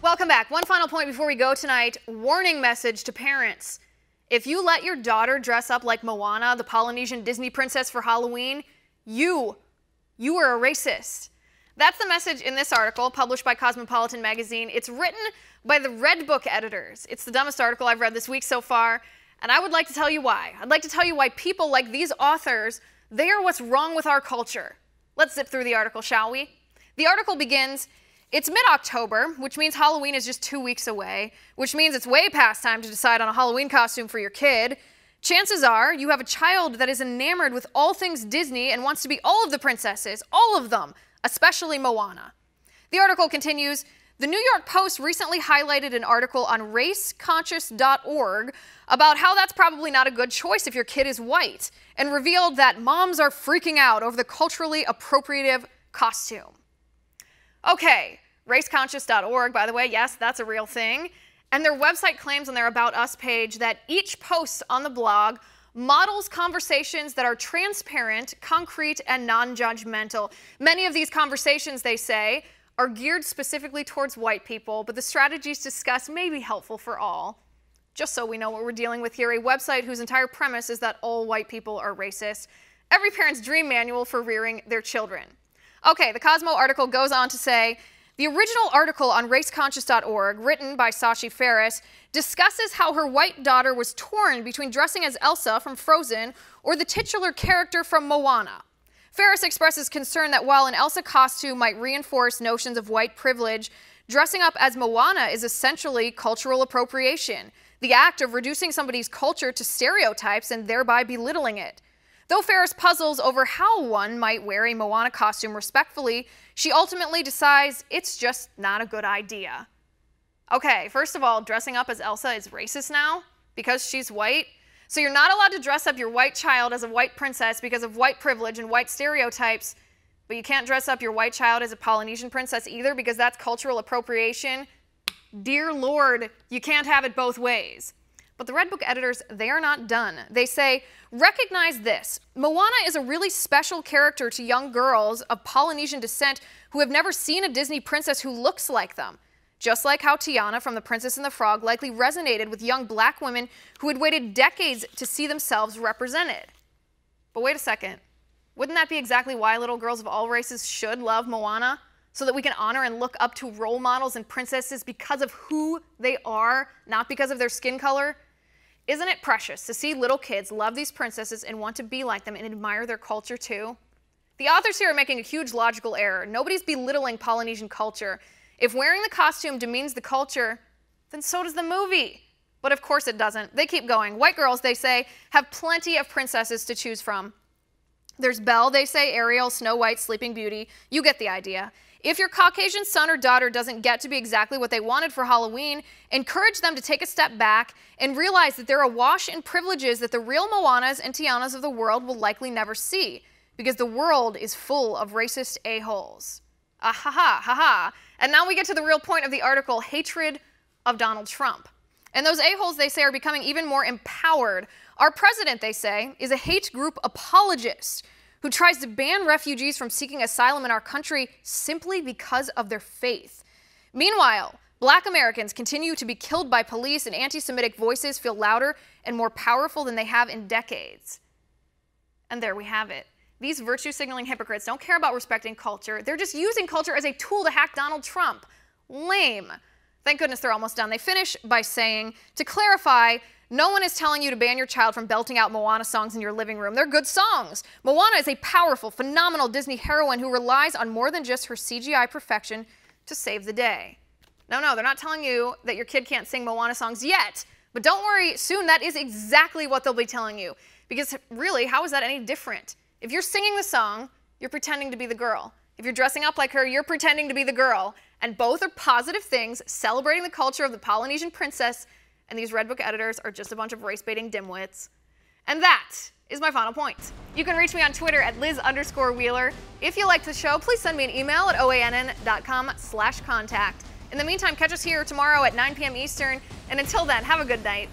Welcome back. One final point before we go tonight. Warning message to parents. If you let your daughter dress up like Moana, the Polynesian Disney princess, for Halloween, you are a racist. That's the message in this article published by Cosmopolitan magazine. It's written by the Red Book editors. It's the dumbest article I've read this week so far, and I would like to tell you why. I'd like to tell you why people like these authors, they are what's wrong with our culture. Let's zip through the article, shall we? The article begins, it's mid-October, which means Halloween is just 2 weeks away, which means it's way past time to decide on a Halloween costume for your kid. Chances are you have a child that is enamored with all things Disney and wants to be all of the princesses, all of them, especially Moana. The article continues, the New York Post recently highlighted an article on raceconscious.org about how that's probably not a good choice if your kid is white, and revealed that moms are freaking out over the culturally appropriative costume. Okay, raceconscious.org, by the way, yes, that's a real thing. And their website claims on their About Us page that each post on the blog models conversations that are transparent, concrete, and non-judgmental. Many of these conversations, they say, are geared specifically towards white people, but the strategies discussed may be helpful for all. Just so we know what we're dealing with here, a website whose entire premise is that all white people are racist. Every parent's dream manual for rearing their children. Okay, the Cosmo article goes on to say, the original article on raceconscious.org, written by Sashi Ferris, discusses how her white daughter was torn between dressing as Elsa from Frozen or the titular character from Moana. Ferris expresses concern that while an Elsa costume might reinforce notions of white privilege, dressing up as Moana is essentially cultural appropriation, the act of reducing somebody's culture to stereotypes and thereby belittling it. Though Ferris puzzles over how one might wear a Moana costume respectfully, she ultimately decides it's just not a good idea. Okay, first of all, dressing up as Elsa is racist now because she's white. So you're not allowed to dress up your white child as a white princess because of white privilege and white stereotypes, but you can't dress up your white child as a Polynesian princess either because that's cultural appropriation. Dear Lord, you can't have it both ways. But the Red Book editors, they are not done. They say, recognize this. Moana is a really special character to young girls of Polynesian descent who have never seen a Disney princess who looks like them. Just like how Tiana from The Princess and the Frog likely resonated with young black women who had waited decades to see themselves represented. But wait a second. Wouldn't that be exactly why little girls of all races should love Moana? So that we can honor and look up to role models and princesses because of who they are, not because of their skin color? Isn't it precious to see little kids love these princesses and want to be like them and admire their culture too? The authors here are making a huge logical error. Nobody's belittling Polynesian culture. If wearing the costume demeans the culture, then so does the movie. But of course it doesn't. They keep going. White girls, they say, have plenty of princesses to choose from. There's Belle, they say, Ariel, Snow White, Sleeping Beauty. You get the idea. If your Caucasian son or daughter doesn't get to be exactly what they wanted for Halloween, encourage them to take a step back and realize that they're awash in privileges that the real Moanas and Tianas of the world will likely never see, because the world is full of racist a-holes. Ah ha ha ha ha. And now we get to the real point of the article, hatred of Donald Trump. And those a-holes, they say, are becoming even more empowered. Our president, they say, is a hate group apologist who tries to ban refugees from seeking asylum in our country simply because of their faith. Meanwhile, black Americans continue to be killed by police and anti-Semitic voices feel louder and more powerful than they have in decades. And there we have it. These virtue-signaling hypocrites don't care about respecting culture. They're just using culture as a tool to hack Donald Trump. Lame. Thank goodness they're almost done. They finish by saying, to clarify, no one is telling you to ban your child from belting out Moana songs in your living room. They're good songs. Moana is a powerful, phenomenal Disney heroine who relies on more than just her CGI perfection to save the day. No, they're not telling you that your kid can't sing Moana songs yet. But don't worry, soon that is exactly what they'll be telling you. Because really, how is that any different? If you're singing the song, you're pretending to be the girl. If you're dressing up like her, you're pretending to be the girl. And both are positive things, celebrating the culture of the Polynesian princess, and these Red Book editors are just a bunch of race-baiting dimwits. And that is my final point. You can reach me on Twitter at Liz_Wheeler. If you like the show, please send me an email at oann.com/contact. In the meantime, catch us here tomorrow at 9 p.m. Eastern. And until then, have a good night.